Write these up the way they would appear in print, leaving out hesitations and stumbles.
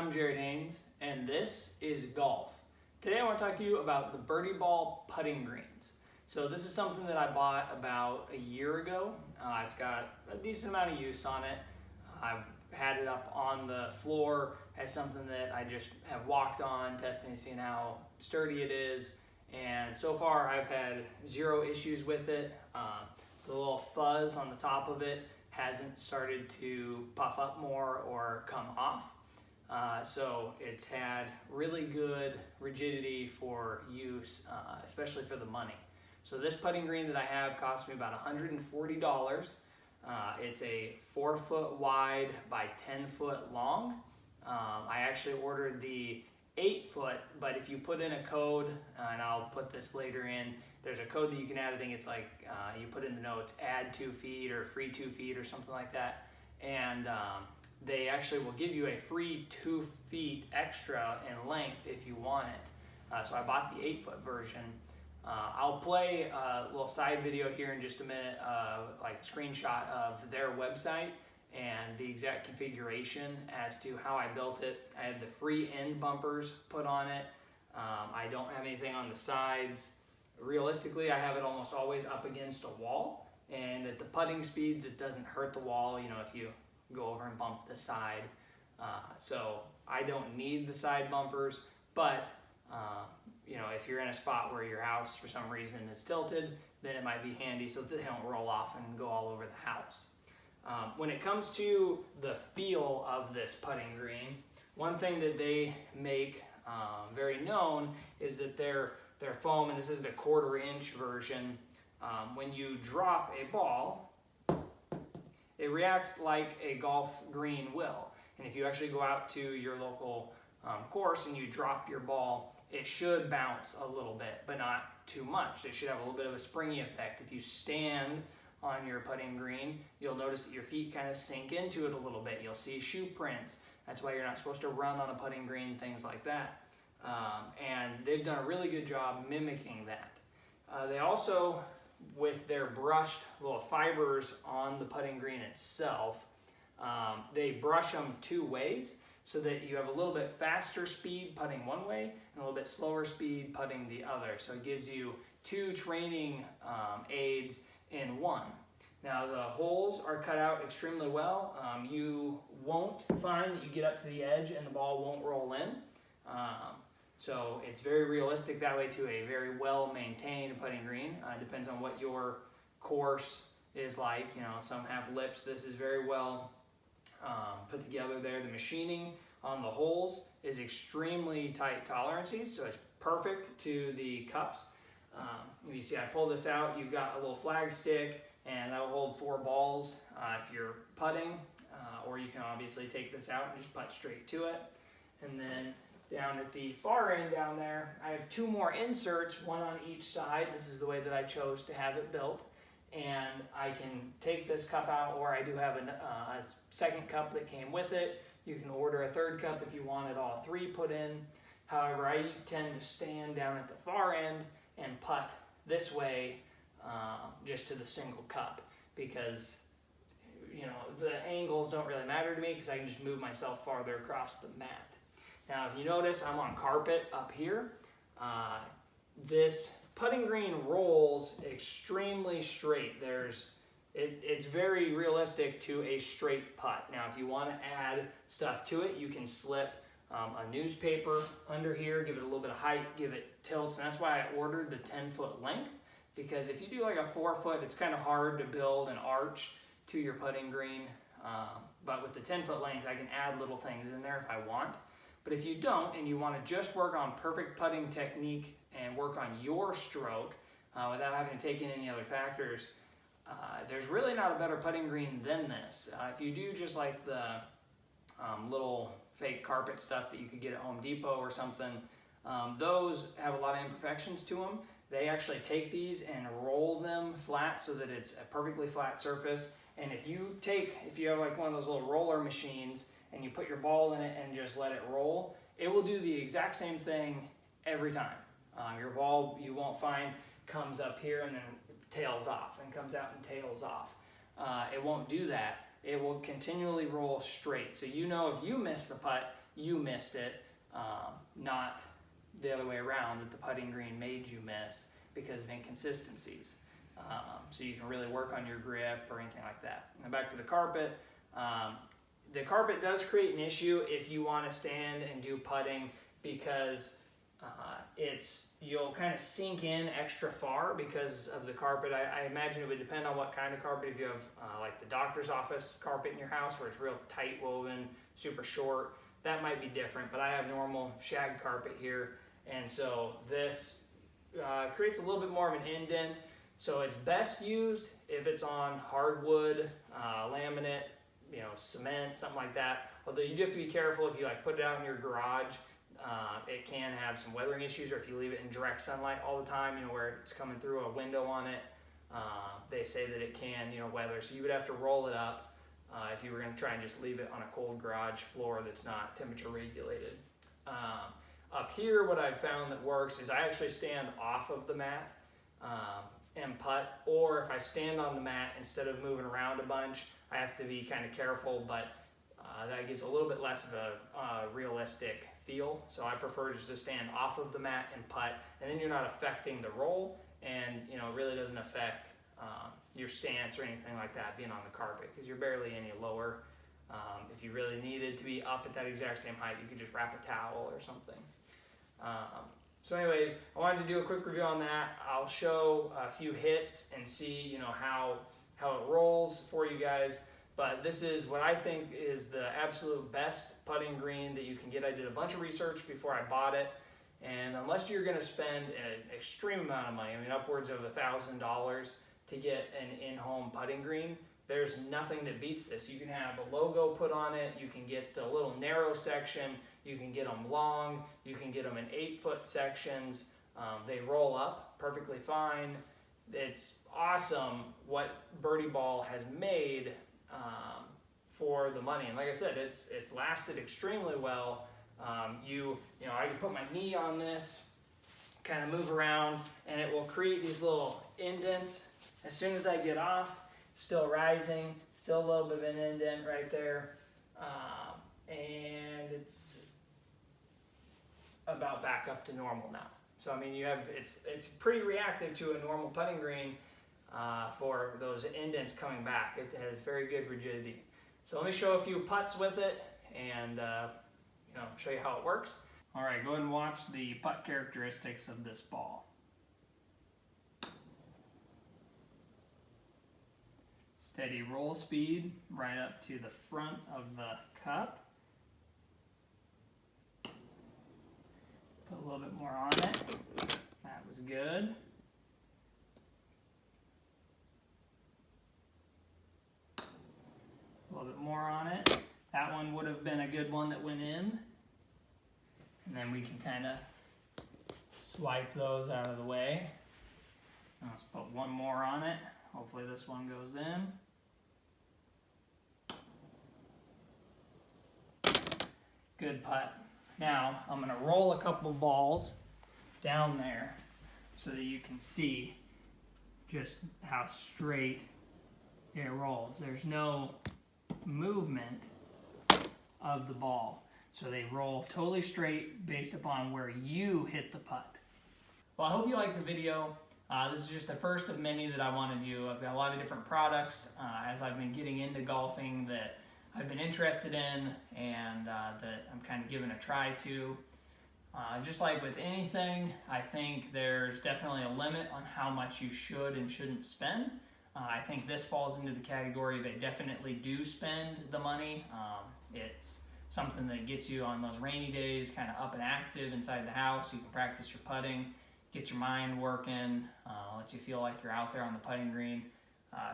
I'm Jared Haynes, and this is golf. Today I want to talk to you about the BirdieBall Putting Greens. So this is something that I bought about a year ago. It's got a decent amount of use on it. I've had it up on the floor as something that I just have walked on, testing and seeing how sturdy it is. And so far I've had zero issues with it. The little fuzz on the top of it hasn't started to puff up more or come off. So it's had really good rigidity for use, especially for the money. So this putting green that I have cost me about $140. It's a 4-foot wide by 10-foot long. I actually ordered the 8-foot, but if you put in a code, and I'll put this later in, there's a code that you can add. I think it's like you put in the notes, add 2 feet or free 2 feet or something like that. And they actually will give you a free 2 feet extra in length if you want it. So I bought the 8-foot version. I'll play a little side video here in just a minute, like a screenshot of their website and the exact configuration as to how I built it. I had the free end bumpers put on it. I don't have anything on the sides. Realistically, I have it almost always up against a wall, and at the putting speeds, it doesn't hurt the wall, you know, if you go over and bump the side. So I don't need the side bumpers, but you know, if you're in a spot where your house for some reason is tilted, then it might be handy so that they don't roll off and go all over the house. When it comes to the feel of this putting green, one thing that they make very known is that their foam, and this is the 1/4 inch version, when you drop a ball, it reacts like a golf green will. And if you actually go out to your local course and you drop your ball, it should bounce a little bit, but not too much. It should have a little bit of a springy effect. If you stand on your putting green, you'll notice that your feet kind of sink into it a little bit. You'll see shoe prints. That's why you're not supposed to run on a putting green, things like that. And they've done a really good job mimicking that. They also, with their brushed little fibers on the putting green itself, they brush them 2 ways so that you have a little bit faster speed putting one way and a little bit slower speed putting the other. So it gives you 2 training aids in one. Now the holes are cut out extremely well. You won't find that you get up to the edge and the ball won't roll in. So it's very realistic that way to a very well maintained putting green. Depends on what your course is like. You know, some have lips. This is very well put together there. The machining on the holes is extremely tight tolerances, so it's perfect to the cups. You see I pull this out, you've got a little flag stick, and that'll hold 4 balls if you're putting, or you can obviously take this out and just putt straight to it. And then down at the far end down there, I have 2 more inserts, one on each side. This is the way that I chose to have it built. And I can take this cup out, or I do have a second cup that came with it. You can order a 3rd cup if you wanted all 3 put in. However, I tend to stand down at the far end and putt this way just to the single cup, because you know the angles don't really matter to me because I can just move myself farther across the mat. Now if you notice, I'm on carpet up here. This putting green rolls extremely straight. It's very realistic to a straight putt. Now if you want to add stuff to it, you can slip a newspaper under here, give it a little bit of height, give it tilts, and that's why I ordered the 10-foot length, because if you do like a 4-foot, it's kind of hard to build an arch to your putting green, but with the 10-foot length, I can add little things in there if I want. But if you don't, and you want to just work on perfect putting technique and work on your stroke without having to take in any other factors, there's really not a better putting green than this. If you do just like the little fake carpet stuff that you could get at Home Depot or something, those have a lot of imperfections to them. They actually take these and roll them flat so that it's a perfectly flat surface. And if you have like one of those little roller machines and you put your ball in it and just let it roll, it will do the exact same thing every time. Your ball, you won't find, comes up here and then tails off and comes out and tails off. It won't do that. It will continually roll straight. So you know if you miss the putt, you missed it, not the other way around, that the putting green made you miss because of inconsistencies. So you can really work on your grip or anything like that. And back to the carpet. The carpet does create an issue if you want to stand and do putting, because you'll kind of sink in extra far because of the carpet. I imagine it would depend on what kind of carpet. If you have like the doctor's office carpet in your house where it's real tight woven, super short, that might be different. But I have normal shag carpet here, and so this creates a little bit more of an indent. So it's best used if it's on hardwood, laminate, cement, something like that. Although you do have to be careful if you put it out in your garage. It can have some weathering issues, or if you leave it in direct sunlight all the time, where it's coming through a window on it, they say that it can, weather. So you would have to roll it up if you were going to try and just leave it on a cold garage floor that's not temperature regulated. Up here, what I've found that works is I actually stand off of the mat and putt, or if I stand on the mat, instead of moving around a bunch, I have to be kind of careful, but that gives a little bit less of a realistic feel. So I prefer just to stand off of the mat and putt, and then you're not affecting the roll, and it really doesn't affect your stance or anything like that being on the carpet, because you're barely any lower. If you really needed to be up at that exact same height, you could just wrap a towel or something. So anyways, I wanted to do a quick review on that. I'll show a few hits and see how it rolls for you guys. But this is what I think is the absolute best putting green that you can get. I did a bunch of research before I bought it, and unless you're going to spend an extreme amount of money, upwards of $1,000 to get an in-home putting green, there's nothing that beats this. You can have a logo put on it, you can get the little narrow section, you can get them long, you can get them in 8-foot sections. They roll up perfectly fine. It's awesome what BirdieBall has made for the money. And like I said, it's lasted extremely well. I can put my knee on this, kind of move around, and it will create these little indents. As soon as I get off, still rising, still a little bit of an indent right there, and it's about back up to normal now. So it's pretty reactive to a normal putting green for those indents coming back. It has very good rigidity. So let me show a few putts with it and show you how it works. All right, go ahead and watch the putt characteristics of this ball. Steady roll speed right up to the front of the cup. Put a little bit more on it. That was good. A little bit more on it. That one would have been a good one that went in. And then we can kind of swipe those out of the way. Now let's put one more on it. Hopefully this one goes in. Good putt. Now I'm going to roll a couple balls down there so that you can see just how straight it rolls. There's no movement of the ball. So they roll totally straight based upon where you hit the putt. Well, I hope you liked the video. This is just the first of many that I want to do. I've got a lot of different products as I've been getting into golfing that I've been interested in and that I'm kind of giving a try to. Just like with anything, I think there's definitely a limit on how much you should and shouldn't spend. I think this falls into the category that definitely do spend the money. It's something that gets you on those rainy days kind of up and active inside the house. You can practice your putting, get your mind working, lets you feel like you're out there on the putting green.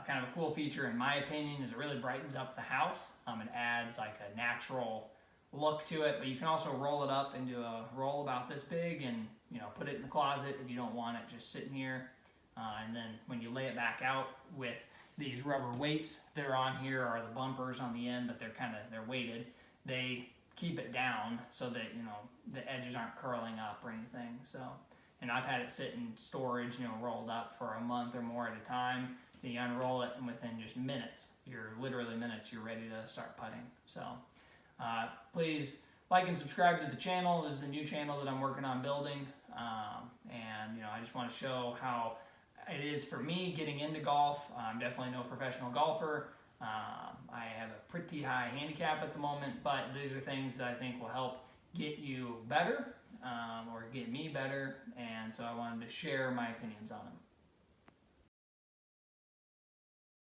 Kind of a cool feature in my opinion is it really brightens up the house. It adds like a natural look to it, but you can also roll it up into a roll about this big and put it in the closet if you don't want it just sitting here. And then when you lay it back out with these rubber weights that are on here, are the bumpers on the end, but they're weighted. They keep it down so that the edges aren't curling up or anything. So, and I've had it sit in storage, rolled up for a month or more at a time. Then you unroll it, and within just minutes, you're ready to start putting. So, please like and subscribe to the channel. This is a new channel that I'm working on building, and I just want to show how it is for me getting into golf. I'm definitely no professional golfer. I have a pretty high handicap at the moment, but these are things that I think will help get you better, or get me better, and so I wanted to share my opinions on them.